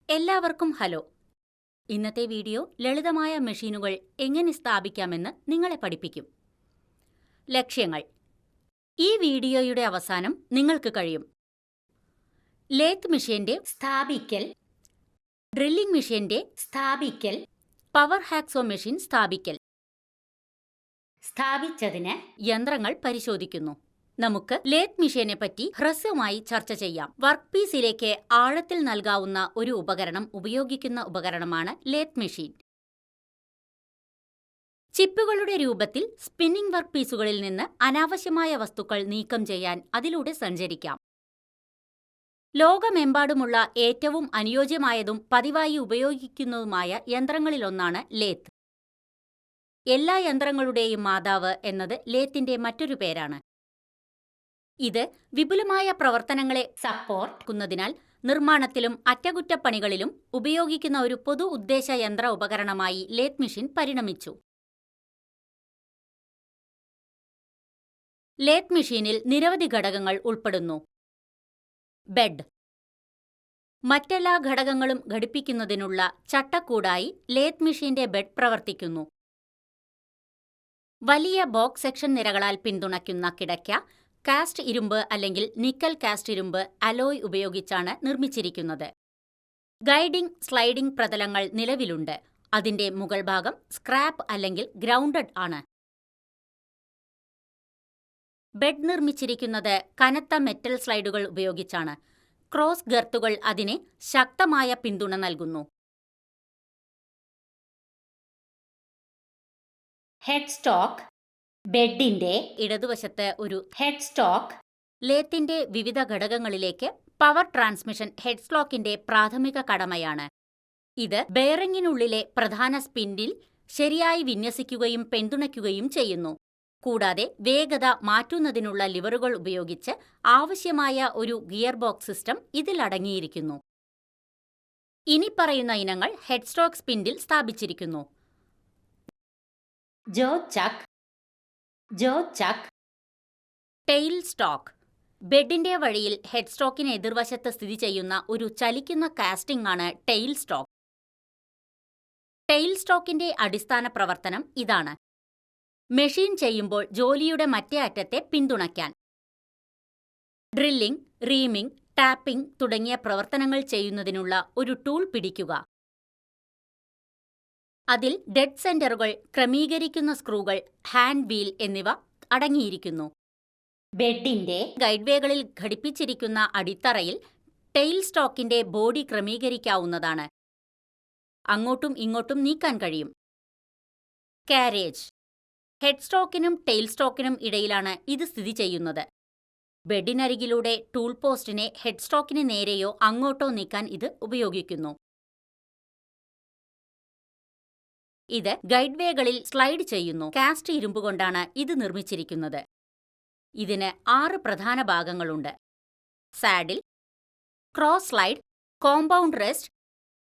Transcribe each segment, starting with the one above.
എല്ലാവർക്കും ഹലോ. ഇന്നത്തെ വീഡിയോ ലളിതമായ മെഷീനുകൾ എങ്ങനെ സ്ഥാപിക്കാമെന്ന് നിങ്ങളെ പഠിപ്പിക്കും. ലക്ഷ്യങ്ങൾ. ഈ വീഡിയോയുടെ അവസാനം നിങ്ങൾക്ക് കഴിയും ലേത്ത് മെഷീന്റെ സ്ഥാപിക്കൽ, ഡ്രില്ലിംഗ് മെഷീന്റെ സ്ഥാപിക്കൽ, പവർ ഹാക്സോ മെഷീൻ സ്ഥാപിക്കൽ. സ്ഥാപിച്ചതിന് യന്ത്രങ്ങൾ പരിശോധിക്കുന്നു. നമുക്ക് ലേത്ത് മെഷീനെ പറ്റി ഹ്രസ്വമായി ചർച്ച ചെയ്യാം. വർക്ക് പീസിലേക്ക് ആഴത്തിൽ നൽകാവുന്ന ഒരു ഉപകരണം ഉപയോഗിക്കുന്ന ഉപകരണമാണ് ലേത്ത് മെഷീൻ. ചിപ്പുകളുടെ രൂപത്തിൽ സ്പിന്നിംഗ് വർക്ക് പീസുകളിൽ നിന്ന് അനാവശ്യമായ വസ്തുക്കൾ നീക്കം ചെയ്യാൻ അതിലൂടെ സഞ്ചരിക്കാം. ലോകമെമ്പാടുമുള്ള ഏറ്റവും അനുയോജ്യമായതും പതിവായി ഉപയോഗിക്കുന്നതുമായ യന്ത്രങ്ങളിലൊന്നാണ് ലേത്ത്. എല്ലാ യന്ത്രങ്ങളുടെയും മാതാവ് എന്നത് ലേത്തിന്റെ മറ്റൊരു പേരാണ്. ഇത് വിപുലമായ പ്രവർത്തനങ്ങളെ സപ്പോർട്ട് നിർമ്മാണത്തിലും അറ്റകുറ്റപ്പണികളിലും ഉപയോഗിക്കുന്ന ഒരു പൊതു ഉദ്ദേശ യന്ത്ര ഉപകരണമായി ലേത്ത് മെഷീൻ പരിണമിച്ചു. ലേത്ത് മെഷീനിൽ നിരവധി ഘടകങ്ങൾ ഉൾപ്പെടുന്നു. ബെഡ്. മറ്റെല്ലാ ഘടകങ്ങളും ഘടിപ്പിക്കുന്നതിനുള്ള ചട്ടക്കൂടായി ലേത്ത് മെഷീന്റെ ബെഡ് പ്രവർത്തിക്കുന്നു. വലിയ ബോക്സ് സെക്ഷൻ നിരകളാൽ പിന്തുണയ്ക്കുന്ന കിടക്ക കാസ്റ്റ് ഇരുമ്പ് അല്ലെങ്കിൽ നിക്കൽ കാസ്റ്റ് ഇരുമ്പ് അലോയ് ഉപയോഗിച്ചാണ് നിർമ്മിച്ചിരിക്കുന്നത്. ഗൈഡിംഗ്, സ്ലൈഡിംഗ് പ്രതലങ്ങൾ നിലവിലുണ്ട്. അതിന്റെ മുകൾ ഭാഗം സ്ക്രാപ്പ് അല്ലെങ്കിൽ ഗ്രൗണ്ടഡ് ആണ്. ബെഡ് നിർമ്മിച്ചിരിക്കുന്നത് കനത്ത മെറ്റൽ സ്ലൈഡുകൾ ഉപയോഗിച്ചാണ്. ക്രോസ് ഗർത്തുകൾ അതിന് ശക്തമായ പിന്തുണ നൽകുന്നു. Head stock. ബെഡിന്റെ ഇടതുവശത്ത് ഒരു ഹെഡ് സ്റ്റോക്ക്. ലേത്തിന്റെ വിവിധ ഘടകങ്ങളിലേക്ക് പവർ ട്രാൻസ്മിഷൻ ഹെഡ് സ്റ്റോക്കിന്റെ പ്രാഥമിക കടമയാണ്. ഇത് ബെയറിംഗിനുള്ളിലെ പ്രധാന സ്പിൻഡിൽ ശരിയായി വിന്യസിക്കുകയും പിന്തുണയ്ക്കുകയും ചെയ്യുന്നു. കൂടാതെ വേഗത മാറ്റുന്നതിനുള്ള ലിവറുകൾ ഉപയോഗിച്ച് ആവശ്യമായ ഒരു ഗിയർ ബോക്സ് സിസ്റ്റം ഇതിൽ അടങ്ങിയിരിക്കുന്നു. ഇനിപ്പറയുന്ന ഇനങ്ങൾ ഹെഡ് സ്റ്റോക്ക് സ്പിൻഡിൽ സ്ഥാപിച്ചിരിക്കുന്നു. ജോ ചക്ക്. Tail stock. ബെഡിന്റെ വഴിയിൽ ഹെഡ് സ്റ്റോക്കിന് എതിർവശത്ത് സ്ഥിതി ചെയ്യുന്ന ഒരു ചലിക്കുന്ന കാസ്റ്റിംഗ് ആണ് ടെയിൽ സ്റ്റോക്ക്. ടെയിൽ സ്റ്റോക്കിന്റെ അടിസ്ഥാന പ്രവർത്തനം ഇതാണ്: മെഷീൻ ചെയ്യുമ്പോൾ ജോലിയുടെ മറ്റേ അറ്റത്തെ പിന്തുണയ്ക്കാൻ. ഡ്രില്ലിംഗ്, റീമിംഗ്, ടാപ്പിംഗ് തുടങ്ങിയ പ്രവർത്തനങ്ങൾ ചെയ്യുന്നതിനുള്ള ഒരു ടൂൾ പിടിക്കുക. അതിൽ ഡെഡ് സെന്ററുകൾ, ക്രമീകരിക്കുന്ന സ്ക്രൂകൾ, ഹാൻഡ് വീൽ എന്നിവ അടങ്ങിയിരിക്കുന്നു. ബെഡിന്റെ ഗൈഡ്വേകളിൽ ഘടിപ്പിച്ചിരിക്കുന്ന അടിത്തറയിൽ ടെയിൽ സ്റ്റോക്കിന്റെ ബോഡി ക്രമീകരിക്കാവുന്നതാണ്. അങ്ങോട്ടും ഇങ്ങോട്ടും നീക്കാൻ കഴിയും. കാരേജ്. ഹെഡ് സ്റ്റോക്കിനും ടെയിൽ സ്റ്റോക്കിനും ഇടയിലാണ് ഇത് സ്ഥിതി ചെയ്യുന്നത്. ബെഡിനരികിലൂടെ ടൂൾ പോസ്റ്റിനെ ഹെഡ് സ്റ്റോക്കിന് നേരെയോ അങ്ങോട്ടോ നീക്കാൻ ഇത് ഉപയോഗിക്കുന്നു. ഇത് ഗൈഡ്വേകളിൽ സ്ലൈഡ് ചെയ്യുന്നു. കാസ്റ്റ് ഇരുമ്പുകൊണ്ടാണ് ഇത് നിർമ്മിച്ചിരിക്കുന്നത്. ഇതിന് 6 പ്രധാന ഭാഗങ്ങളുണ്ട്: saddle, cross slide, compound rest,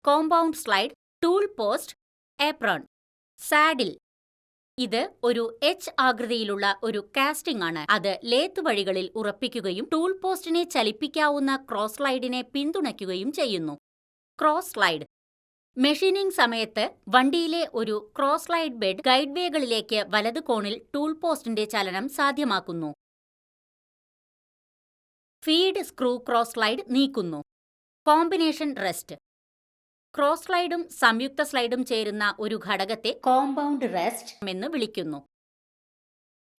compound slide, tool post, apron. Saddle. ഇത് ഒരു എച്ച് ആകൃതിയിലുള്ള ഒരു കാസ്റ്റിംഗ് ആണ്. അത് ലേത്ത് വഴികളിൽ ഉറപ്പിക്കുകയും ടൂൾ പോസ്റ്റിനെ ചലിപ്പിക്കാവുന്ന ക്രോസ് സ്ലൈഡിനെ പിന്തുണയ്ക്കുകയും ചെയ്യുന്നു. Cross slide. മെഷീനിംഗ് സമയത്ത് വണ്ടിയിലെ ഒരു ക്രോസ് സ്ലൈഡ് ബെഡ് ഗൈഡ്വേകളിലേക്ക് വലത് കോണിൽ ടൂൾ പോസ്റ്റിന്റെ ചലനം സാധ്യമാക്കുന്നു. ഫീഡ് സ്ക്രൂ ക്രോസ് സ്ലൈഡ് നീക്കുന്നു. Combination rest. ക്രോസ് സ്ലൈഡും സംയുക്ത സ്ലൈഡും ചേരുന്ന ഒരു ഘടകത്തെ കോമ്പൗണ്ട് റെസ്റ്റ് എന്ന് വിളിക്കുന്നു.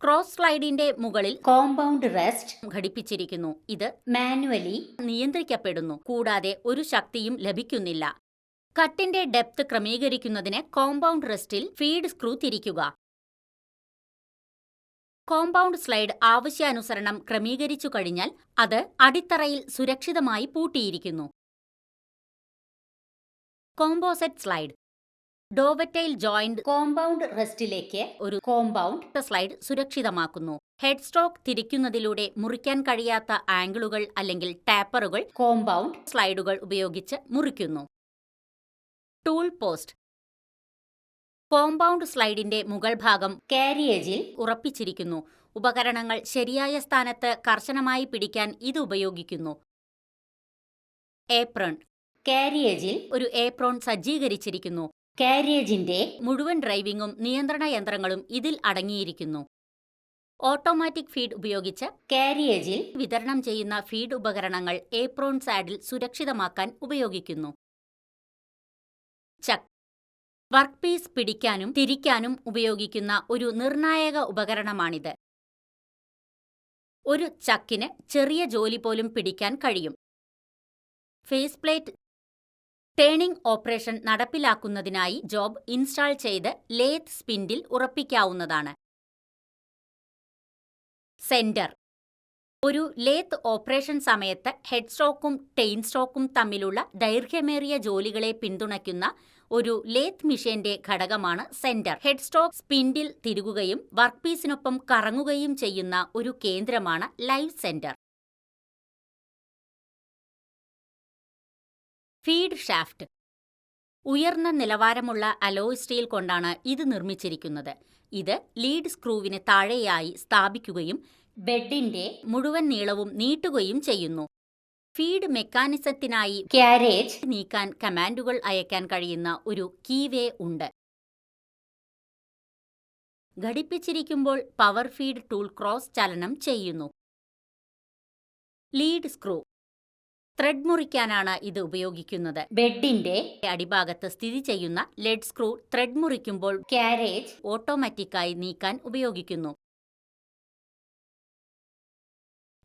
ക്രോസ് സ്ലൈഡിന്റെ മുകളിൽ കോമ്പൗണ്ട് റെസ്റ്റ് ഘടിപ്പിച്ചിരിക്കുന്നു. ഇത് മാനുവലി നിയന്ത്രിക്കപ്പെടുന്നു, കൂടാതെ ഒരു ശക്തിയും ലഭിക്കുന്നില്ല. കട്ടിന്റെ ഡെപ്ത് ക്രമീകരിക്കുന്നതിന് കോമ്പൗണ്ട് റെസ്റ്റിൽ ഫീഡ് സ്ക്രൂ തിരിക്കുക. കോമ്പൗണ്ട് സ്ലൈഡ് ആവശ്യാനുസരണം ക്രമീകരിച്ചു കഴിഞ്ഞാൽ അത് അടിത്തറയിൽ സുരക്ഷിതമായി പൂട്ടിയിരിക്കുന്നു. Composite slide. ഡോവറ്റൈൽ ജോയിന്റ് കോമ്പൗണ്ട് റെസ്റ്റിലേക്ക് ഒരു കോമ്പൗണ്ട് സ്ലൈഡ് സുരക്ഷിതമാക്കുന്നു. ഹെഡ് സ്റ്റോക്ക് തിരിക്കുന്നതിലൂടെ മുറിക്കാൻ കഴിയാത്ത ആംഗിളുകൾ അല്ലെങ്കിൽ ടാപ്പറുകൾ കോമ്പൗണ്ട് സ്ലൈഡുകൾ ഉപയോഗിച്ച് മുറിക്കുന്നു. Tool post. കോമ്പൗണ്ട് സ്ലൈഡിന്റെ മുകൾ ഭാഗം കാരിയേജിൽ ഉറപ്പിച്ചിരിക്കുന്നു. ഉപകരണങ്ങൾ ശരിയായ സ്ഥാനത്ത് കർശനമായി പിടിക്കാൻ ഇത് ഉപയോഗിക്കുന്നു. ഏപ്രൺ. കാരിയേജിൽ ഒരു ഏപ്രോൺ സജ്ജീകരിച്ചിരിക്കുന്നു. കാരിയേജിന്റെ മുഴുവൻ ഡ്രൈവിംഗും നിയന്ത്രണ യന്ത്രങ്ങളും ഇതിൽ അടങ്ങിയിരിക്കുന്നു. ഓട്ടോമാറ്റിക് ഫീഡ് ഉപയോഗിച്ച് കാരിയേജിൽ വിതരണം ചെയ്യുന്ന ഫീഡ് ഉപകരണങ്ങൾ ഏപ്രോൺ സാഡിൽ സുരക്ഷിതമാക്കാൻ ഉപയോഗിക്കുന്നു. ചക്ക് വർക്ക് പീസ് പിടിക്കാനും തിരിക്കാനും ഉപയോഗിക്കുന്ന ഒരു നിർണായക ഉപകരണമാണിത്. ഒരു ചക്കിന് ചെറിയ ജോലി പോലും പിടിക്കാൻ കഴിയും. ഫേസ് പ്ലേറ്റ് ടേണിംഗ് ഓപ്പറേഷൻ നടപ്പിലാക്കുന്നതിനായി ജോബ് ഇൻസ്റ്റാൾ ചെയ്ത് ലേത്ത് സ്പിൻഡിൽ ഉറപ്പിക്കാവുന്നതാണ്. സെന്റർ ഒരു ലേത്ത് ഓപ്പറേഷൻ സമയത്ത് ഹെഡ് സ്ട്രോക്കും ടെയിൽ സ്ട്രോക്കും തമ്മിലുള്ള ദൈർഘ്യമേറിയ ജോലികളെ പിന്തുണയ്ക്കുന്ന ഒരു ലേത്ത് മെഷീന്റെ ഘടകമാണ് സെന്റർ. ഹെഡ് സ്ട്രോക്ക് സ്പിൻഡിൽ തിരുകുകയും വർക്ക്പീസിനൊപ്പം കറങ്ങുകയും ചെയ്യുന്ന ഒരു കേന്ദ്രമാണ് ലൈവ് സെന്റർ. ഫീഡ് ഷാഫ്റ്റ് ഉയർന്ന നിലവാരമുള്ള അലോയ് സ്റ്റീൽ കൊണ്ടാണ് ഇത് നിർമ്മിച്ചിരിക്കുന്നത്. ഇത് ലീഡ് സ്ക്രൂവിന് താഴെയായി സ്ഥാപിക്കുകയും ബെഡിന്റെ മുഴുവൻ നീളവും നീട്ടുകയും ചെയ്യുന്നു. ഫീഡ് മെക്കാനിസത്തിനായി കാരേജ് നീക്കാൻ കമാൻഡുകൾ അയക്കാൻ കഴിയുന്ന ഒരു കീവേ ഉണ്ട്. ഘടിപ്പിച്ചിരിക്കുമ്പോൾ പവർ ഫീഡ് ടൂൾ ക്രോസ് ചലനം ചെയ്യുന്നു. ലീഡ് സ്ക്രൂ ത്രെഡ് മുറിക്കാനാണ് ഇത് ഉപയോഗിക്കുന്നത്. ബെഡിന്റെ അടിഭാഗത്ത് സ്ഥിതി ചെയ്യുന്ന ലെഡ് സ്ക്രൂ ത്രെഡ് മുറിക്കുമ്പോൾ കാരേജ് ഓട്ടോമാറ്റിക്കായി നീക്കാൻ ഉപയോഗിക്കുന്നു.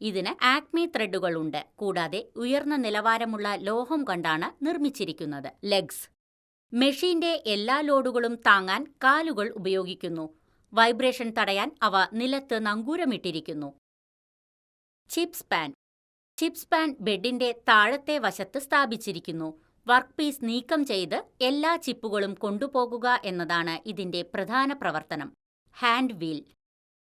ഇതിന് ആക്മി ത്രെഡുകളുണ്ട്. കൂടാതെ ഉയർന്ന നിലവാരമുള്ള ലോഹം കൊണ്ടാണ് നിർമ്മിച്ചിരിക്കുന്നത്. ലെഗ്സ് മെഷീന്റെ എല്ലാ ലോഡുകളും താങ്ങാൻ കാലുകൾ ഉപയോഗിക്കുന്നു. വൈബ്രേഷൻ തടയാൻ അവ നിലത്ത് നങ്കൂരമിട്ടിരിക്കുന്നു. ചിപ്സ് പാൻ ബെഡിന്റെ താഴത്തെ വശത്ത് സ്ഥാപിച്ചിരിക്കുന്നു. വർക്ക് പീസ് നീക്കം ചെയ്ത് എല്ലാ ചിപ്പുകളും കൊണ്ടുപോകുക എന്നതാണ് ഇതിന്റെ പ്രധാന പ്രവർത്തനം. ഹാൻഡ് വീൽ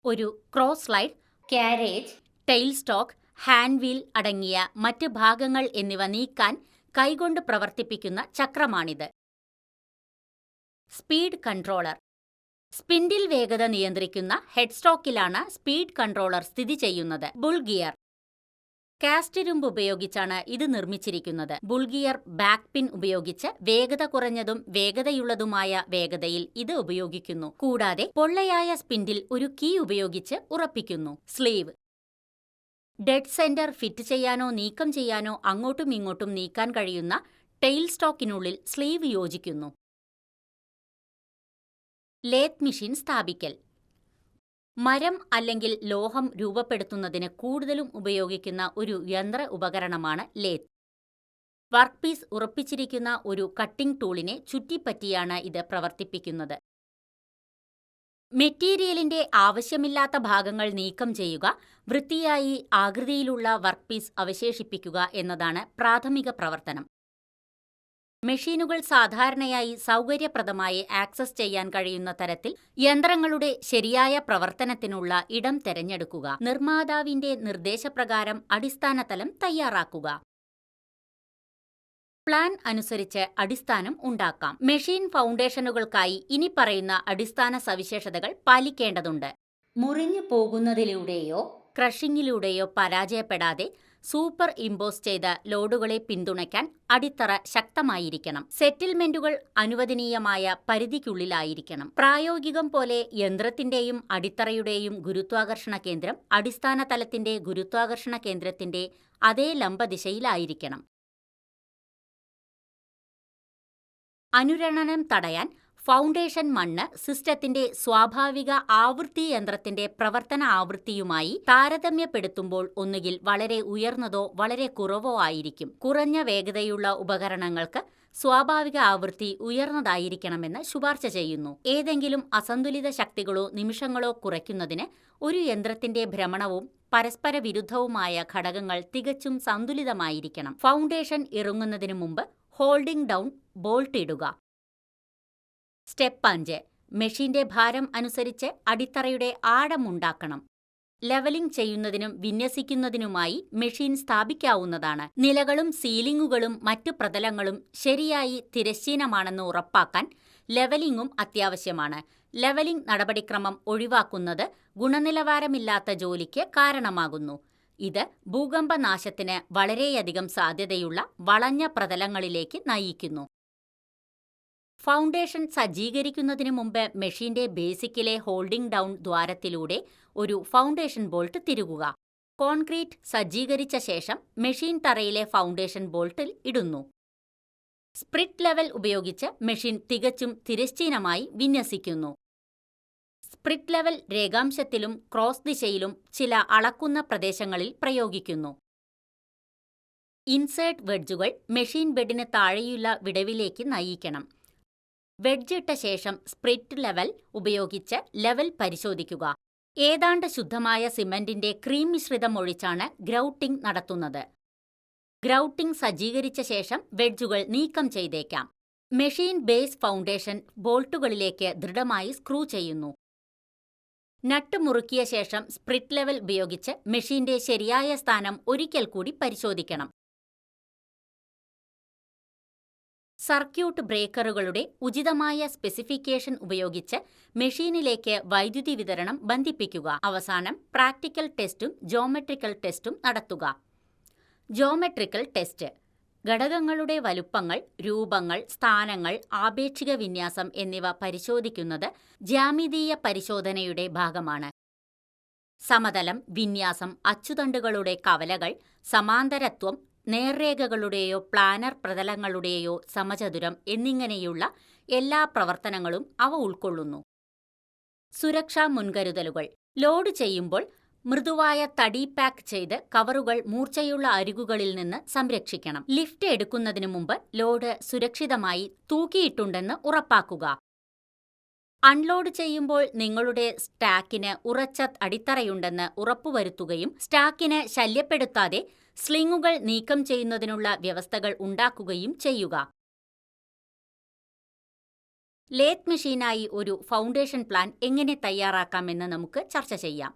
ഒരു cross slide, carriage, tail stock, hand wheel അടങ്ങിയ മറ്റ് ഭാഗങ്ങൾ എന്നിവ നീക്കാൻ കൈകൊണ്ട് പ്രവർത്തിപ്പിക്കുന്ന ചക്രമാണിത്. സ്പീഡ് കൺട്രോളർ സ്പിൻഡിൽ വേഗത നിയന്ത്രിക്കുന്ന ഹെഡ് സ്റ്റോക്കിലാണ് സ്പീഡ് കൺട്രോളർ സ്ഥിതി ചെയ്യുന്നത്. ബുൾ ഗിയർ കാസ്റ്റ് ഇരുമ്പ് ഉപയോഗിച്ചാണ് ഇത് നിർമ്മിച്ചിരിക്കുന്നത്. ബുൾ ഗിയർ ബാക്ക് പിൻ ഉപയോഗിച്ച് വേഗത കുറഞ്ഞതും വേഗതയുള്ളതുമായ വേഗതയിൽ ഇത് ഉപയോഗിക്കുന്നു. കൂടാതെ പൊള്ളയായ സ്പിൻഡിൽ ഒരു കീ ഉപയോഗിച്ച് ഉറപ്പിക്കുന്നു. സ്ലീവ് ഡെഡ് സെന്റർ ഫിറ്റ് ചെയ്യാനോ നീക്കം ചെയ്യാനോ അങ്ങോട്ടും ഇങ്ങോട്ടും നീക്കാൻ കഴിയുന്ന ടെയിൽ സ്റ്റോക്കിനുള്ളിൽ സ്ലീവ് യോജിക്കുന്നു. ലേത്ത് മെഷീൻ സ്ഥാപിക്കൽ മരം അല്ലെങ്കിൽ ലോഹം രൂപപ്പെടുത്തുന്നതിന് കൂടുതലും ഉപയോഗിക്കുന്ന ഒരു യന്ത്ര ഉപകരണമാണ് ലേത്ത്. വർക്ക് പീസ് ഉറപ്പിച്ചിരിക്കുന്ന ഒരു കട്ടിംഗ് ടൂളിനെ ചുറ്റിപ്പറ്റിയാണ് ഇത് പ്രവർത്തിപ്പിക്കുന്നത്. മെറ്റീരിയലിന്റെ ആവശ്യമില്ലാത്ത ഭാഗങ്ങൾ നീക്കം ചെയ്യുക, വൃത്തിയായി ആകൃതിയിലുള്ള വർക്ക് പീസ് അവശേഷിപ്പിക്കുക എന്നതാണ് പ്രാഥമിക പ്രവർത്തനം. മെഷീനുകൾ സാധാരണയായി സൗകര്യപ്രദമായി ആക്സസ് ചെയ്യാൻ കഴിയുന്ന തരത്തിൽ യന്ത്രങ്ങളുടെ ശരിയായ പ്രവർത്തനത്തിനുള്ള ഇടം തിരഞ്ഞെടുക്കുക. നിർമ്മാതാവിന്റെ നിർദ്ദേശപ്രകാരം അടിസ്ഥാനതലം തയ്യാറാക്കുക. പ്ലാൻ അനുസരിച്ച് അടിസ്ഥാനം ഉണ്ടാക്കാം. മെഷീൻ ഫൗണ്ടേഷനുകൾക്കായി ഇനിപ്പറയുന്ന അടിസ്ഥാന സവിശേഷതകൾ പാലിക്കേണ്ടതുണ്ട്. മുറിഞ്ഞു പോകുന്നതിലൂടെയോ ക്രഷിങ്ങിലൂടെയോ പരാജയപ്പെടാതെ സൂപ്പർ ഇമ്പോസ് ചെയ്ത ലോഡുകളെ പിന്തുണയ്ക്കാൻ അടിത്തറ ശക്തമായിരിക്കണം. സെറ്റിൽമെന്റുകൾ അനുവദനീയമായ പരിധിക്കുള്ളിലായിരിക്കണം. പ്രായോഗികം പോലെ യന്ത്രത്തിന്റെയും അടിത്തറയുടെയും ഗുരുത്വാകർഷണ കേന്ദ്രം അടിസ്ഥാന തലത്തിന്റെ ഗുരുത്വാകർഷണ കേന്ദ്രത്തിന്റെ അതേ ലംബദിശയിലായിരിക്കണം. അനുരണനം തടയാൻ ഫൗണ്ടേഷൻ മണ്ണ് സിസ്റ്റത്തിന്റെ സ്വാഭാവിക ആവൃത്തി യന്ത്രത്തിന്റെ പ്രവർത്തന ആവൃത്തിയുമായി താരതമ്യപ്പെടുത്തുമ്പോൾ ഒന്നുകിൽ വളരെ ഉയർന്നതോ വളരെ കുറവോ ആയിരിക്കും. കുറഞ്ഞ വേഗതയുള്ള ഉപകരണങ്ങൾക്ക് സ്വാഭാവിക ആവൃത്തി ഉയർന്നതായിരിക്കണമെന്ന് ശുപാർശ ചെയ്യുന്നു. ഏതെങ്കിലും അസന്തുലിത ശക്തികളോ നിമിഷങ്ങളോ കുറയ്ക്കുന്നതിന് ഒരു യന്ത്രത്തിന്റെ ഭ്രമണവും പരസ്പര വിരുദ്ധവുമായ ഘടകങ്ങൾ തികച്ചും സന്തുലിതമായിരിക്കണം. ഫൗണ്ടേഷൻ ഇറങ്ങുന്നതിനു മുമ്പ് ഹോൾഡിംഗ് ഡൗൺ ബോൾട്ട് ഇടുക. സ്റ്റെപ്പ് 5 മെഷീന്റെ ഭാരം അനുസരിച്ച് അടിത്തറയുടെ ആഴമുണ്ടാക്കണം. ലെവലിംഗ് ചെയ്യുന്നതിനും വിന്യസിക്കുന്നതിനുമായി മെഷീൻ സ്ഥാപിക്കാവുന്നതാണ്. നിലകളും സീലിംഗുകളും മറ്റു പ്രതലങ്ങളും ശരിയായി തിരശ്ചീനമാണെന്ന് ഉറപ്പാക്കാൻ ലെവലിംഗും അത്യാവശ്യമാണ്. ലെവലിംഗ് നടപടിക്രമം ഒഴിവാക്കുന്നത് ഗുണനിലവാരമില്ലാത്ത ജോലിക്ക് കാരണമാകുന്നു. ഇത് ഭൂകമ്പനാശത്തിന് വളരെയധികം സാധ്യതയുള്ള വളഞ്ഞ പ്രതലങ്ങളിലേക്ക് നയിക്കുന്നു. ഫൗണ്ടേഷൻ സജ്ജീകരിക്കുന്നതിന് മുമ്പ് മെഷീന്റെ ബേസിക്കിലെ ഹോൾഡിംഗ് ഡൗൺ ദ്വാരത്തിലൂടെ ഒരു ഫൗണ്ടേഷൻ ബോൾട്ട് തിരുകുക. കോൺക്രീറ്റ് സജ്ജീകരിച്ച ശേഷം മെഷീൻ തറയിലെ ഫൗണ്ടേഷൻ ബോൾട്ടിൽ ഇടുന്നു. സ്പ്രിറ്റ് ലെവൽ ഉപയോഗിച്ച് മെഷീൻ തികച്ചും തിരശ്ചീനമായി വിന്യസിക്കുന്നു. സ്പ്രിറ്റ് ലെവൽ രേഖാംശത്തിലും ക്രോസ് ദിശയിലും ചില അളക്കുന്ന പ്രദേശങ്ങളിൽ പ്രയോഗിക്കുന്നു. ഇൻസേർട്ട് വെഡ്ജുകൾ മെഷീൻ ബെഡിന് താഴെയുള്ള വിടവിലേക്ക് നയിക്കണം. വെഡ്ജ് ഇട്ട ശേഷം സ്പ്രിറ്റ് ലെവൽ ഉപയോഗിച്ച് ലെവൽ പരിശോധിക്കുക. ഏതാണ്ട് ശുദ്ധമായ സിമന്റിന്റെ ക്രീം മിശ്രിതം ഒഴിച്ചാണ് ഗ്രൗട്ടിംഗ് നടത്തുന്നത്. ഗ്രൗട്ടിംഗ് സജ്ജീകരിച്ച ശേഷം വെഡ്ജുകൾ നീക്കം ചെയ്തേക്കാം. മെഷീൻ ബേസ് ഫൗണ്ടേഷൻ ബോൾട്ടുകളിലേക്ക് ദൃഢമായി സ്ക്രൂ ചെയ്യുന്നു. നട്ട് മുറുക്കിയ ശേഷം സ്പ്രിറ്റ് ലെവൽ ഉപയോഗിച്ച് മെഷീന്റെ ശരിയായ സ്ഥാനം ഒരിക്കൽ കൂടി പരിശോധിക്കണം. സർക്യൂട്ട് ബ്രേക്കറുകളുടെ ഉചിതമായ സ്പെസിഫിക്കേഷൻ ഉപയോഗിച്ച് മെഷീനിലേക്ക് വൈദ്യുതി വിതരണം ബന്ധിപ്പിക്കുക. അവസാനം പ്രാക്ടിക്കൽ ടെസ്റ്റും ജോമെട്രിക്കൽ ടെസ്റ്റും നടത്തുക. ജോമെട്രിക്കൽ ടെസ്റ്റ് ഘടകങ്ങളുടെ വലുപ്പങ്ങൾ, രൂപങ്ങൾ, സ്ഥാനങ്ങൾ, ആപേക്ഷിക വിന്യാസം എന്നിവ പരിശോധിക്കുന്നത് ജ്യാമിതീയ പരിശോധനയുടെ ഭാഗമാണ്. സമതലം, വിന്യാസം, അച്ചുതണ്ടുകളുടെ കവലകൾ, സമാന്തരത്വം, നേർരേഖകളുടെയോ പ്ലാനർ പ്രതലങ്ങളുടെയോ സമചതുരം എന്നിങ്ങനെയുള്ള എല്ലാ പ്രവർത്തനങ്ങളും അവ ഉൾക്കൊള്ളുന്നു. സുരക്ഷാ മുൻകരുതലുകൾ ലോഡ് ചെയ്യുമ്പോൾ മൃദുവായ തടി പാക്ക് ചെയ്ത് കവറുകൾ മൂർച്ചയുള്ള അരികുകളിൽ നിന്ന് സംരക്ഷിക്കണം. ലിഫ്റ്റ് എടുക്കുന്നതിനു മുമ്പ് ലോഡ് സുരക്ഷിതമായി തൂക്കിയിട്ടുണ്ടെന്ന് ഉറപ്പാക്കുക. അൺലോഡ് ചെയ്യുമ്പോൾ നിങ്ങളുടെ സ്റ്റാക്കിന് ഉറച്ച അടിത്തറയുണ്ടെന്ന് ഉറപ്പുവരുത്തുകയും സ്റ്റാക്കിന് ശല്യപ്പെടുത്താതെ സ്ലിങ്ങുകൾ നീക്കം ചെയ്യുന്നതിനുള്ള വ്യവസ്ഥകൾ ഉണ്ടാക്കുകയും ചെയ്യുക. ലേത്ത് മെഷീനായി ഒരു ഫൗണ്ടേഷൻ പ്ലാൻ എങ്ങനെ തയ്യാറാക്കാമെന്ന് നമുക്ക് ചർച്ച ചെയ്യാം.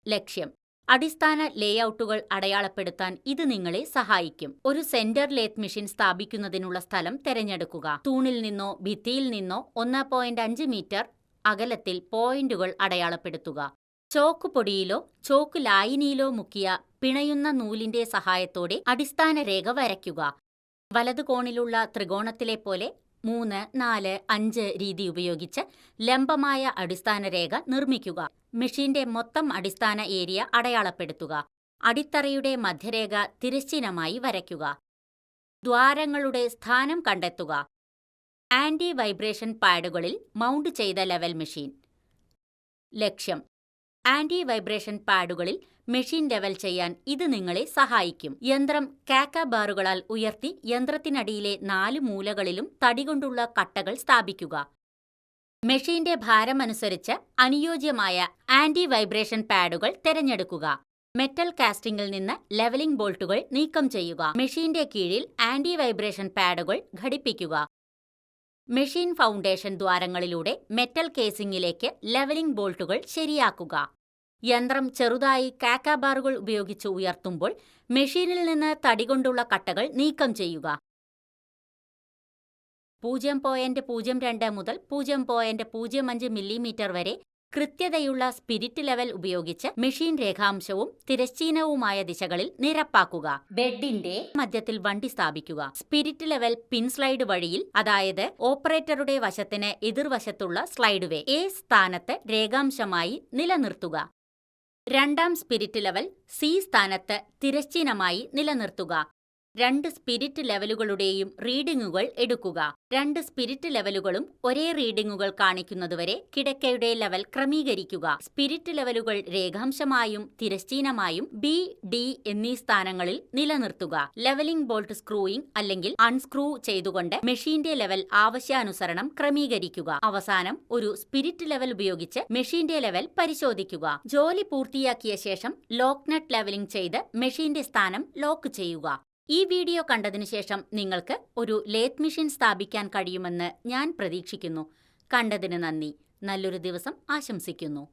ലക്ഷ്യം: അടിസ്ഥാന ലേഔട്ടുകൾ അടയാളപ്പെടുത്താൻ ഇത് നിങ്ങളെ സഹായിക്കും. ഒരു സെന്റർ ലേത്ത് മെഷീൻ സ്ഥാപിക്കുന്നതിനുള്ള സ്ഥലം തിരഞ്ഞെടുക്കുക. തൂണിൽ നിന്നോ ഭിത്തിയിൽ നിന്നോ 1.5 മീറ്റർ അകലത്തിൽ പോയിന്റുകൾ അടയാളപ്പെടുത്തുക. ചോക്ക് പൊടിയിലോ ചോക്ക് ലായനിയിലോ മുക്കിയ പിണയുന്ന നൂലിന്റെ സഹായത്തോടെ അടിസ്ഥാന രേഖ വരയ്ക്കുക. വലതു കോണിലുള്ള ത്രികോണത്തിലെ പോലെ 3, 4, 5 രീതി ഉപയോഗിച്ച് ലംബമായ അടിസ്ഥാന രേഖ നിർമ്മിക്കുക. മെഷീന്റെ മൊത്തം അടിസ്ഥാന ഏരിയ അടയാളപ്പെടുത്തുക. അടിത്തറയുടെ മധ്യരേഖ തിരശ്ചീനമായി വരയ്ക്കുക. ദ്വാരങ്ങളുടെ സ്ഥാനം കണ്ടെത്തുക. ആന്റി വൈബ്രേഷൻ പാഡുകളിൽ മൗണ്ട് ചെയ്ത ലെവൽ മെഷീൻ. ലക്ഷ്യം: ആന്റി വൈബ്രേഷൻ പാഡുകളിൽ മെഷീൻ ലെവൽ ചെയ്യാൻ ഇത് നിങ്ങളെ സഹായിക്കും. യന്ത്രം കാക്ക ബാറുകളാൽ ഉയർത്തി യന്ത്രത്തിനടിയിലെ 4 മൂലകളിലും തടികൊണ്ടുള്ള കട്ടകൾ സ്ഥാപിക്കുക. മെഷീന്റെ ഭാരമനുസരിച്ച് അനുയോജ്യമായ ആന്റി വൈബ്രേഷൻ പാഡുകൾ തിരഞ്ഞെടുക്കുക. മെറ്റൽ കാസ്റ്റിംഗിൽ നിന്ന് ലെവലിംഗ് ബോൾട്ടുകൾ നീക്കം ചെയ്യുക. മെഷീന്റെ കീഴിൽ ആന്റി വൈബ്രേഷൻ പാഡുകൾ ഘടിപ്പിക്കുക. മെഷീൻ ഫൗണ്ടേഷൻ ദ്വാരങ്ങളിലൂടെ മെറ്റൽ കേസിംഗിലേക്ക് ലെവലിംഗ് ബോൾട്ടുകൾ ശരിയാക്കുക. യന്ത്രം ചെറുതായി കാക്ക ബാറുകൾ ഉപയോഗിച്ച് ഉയർത്തുമ്പോൾ മെഷീനിൽ നിന്ന് തടികൊണ്ടുള്ള കട്ടകൾ നീക്കം ചെയ്യുക. 0.02 മുതൽ 0.05 മില്ലിമീറ്റർ വരെ കൃത്യതയുള്ള സ്പിരിറ്റ് ലെവൽ ഉപയോഗിച്ച് മെഷീൻ രേഖാംശവും തിരശ്ചീനവുമായ ദിശകളിൽ നിരപ്പാക്കുക. ബെഡിന്റെ മധ്യത്തിൽ വണ്ടി സ്ഥാപിക്കുക. സ്പിരിറ്റ് ലെവൽ പിൻ സ്ലൈഡ് വഴിയിൽ, അതായത് ഓപ്പറേറ്ററുടെ വശത്തിന് എതിർവശത്തുള്ള സ്ലൈഡ് വേ എ സ്ഥാനത്ത് രേഖാംശമായി നിലനിർത്തുക. രണ്ടാം സ്പിരിറ്റ് ലെവൽ സി സ്ഥാനത്ത് തിരശ്ചീനമായി നിലനിർത്തുക. 2 സ്പിരിറ്റ് ലെവലുകളുടെയും റീഡിംഗുകൾ എടുക്കുക. 2 സ്പിരിറ്റ് ലെവലുകളും ഒരേ റീഡിംഗുകൾ കാണിക്കുന്നതുവരെ കിടക്കയുടെ ലെവൽ ക്രമീകരിക്കുക. സ്പിരിറ്റ് ലെവലുകൾ രേഖാംശമായും തിരശ്ചീനമായും ബി, ഡി എന്നീ സ്ഥാനങ്ങളിൽ നിലനിർത്തുക. ലെവലിംഗ് ബോൾട്ട് സ്ക്രൂയിങ് അല്ലെങ്കിൽ അൺസ്ക്രൂ ചെയ്തുകൊണ്ട് മെഷീന്റെ ലെവൽ ആവശ്യാനുസരണം ക്രമീകരിക്കുക. അവസാനം ഒരു സ്പിരിറ്റ് ലെവൽ ഉപയോഗിച്ച് മെഷീന്റെ ലെവൽ പരിശോധിക്കുക. ജോലി പൂർത്തിയാക്കിയ ശേഷം ലോക്ക് നട്ട് ലെവലിംഗ് ചെയ്ത് മെഷീന്റെ സ്ഥാനം ലോക്ക് ചെയ്യുക. ഈ വീഡിയോ കണ്ടതിനു ശേഷം നിങ്ങൾക്ക് ഒരു ലേത്ത് മെഷീൻ സ്ഥാപിക്കാൻ കഴിയുമെന്ന് ഞാൻ പ്രതീക്ഷിക്കുന്നു. കണ്ടതിന് നന്ദി. നല്ലൊരു ദിവസം ആശംസിക്കുന്നു.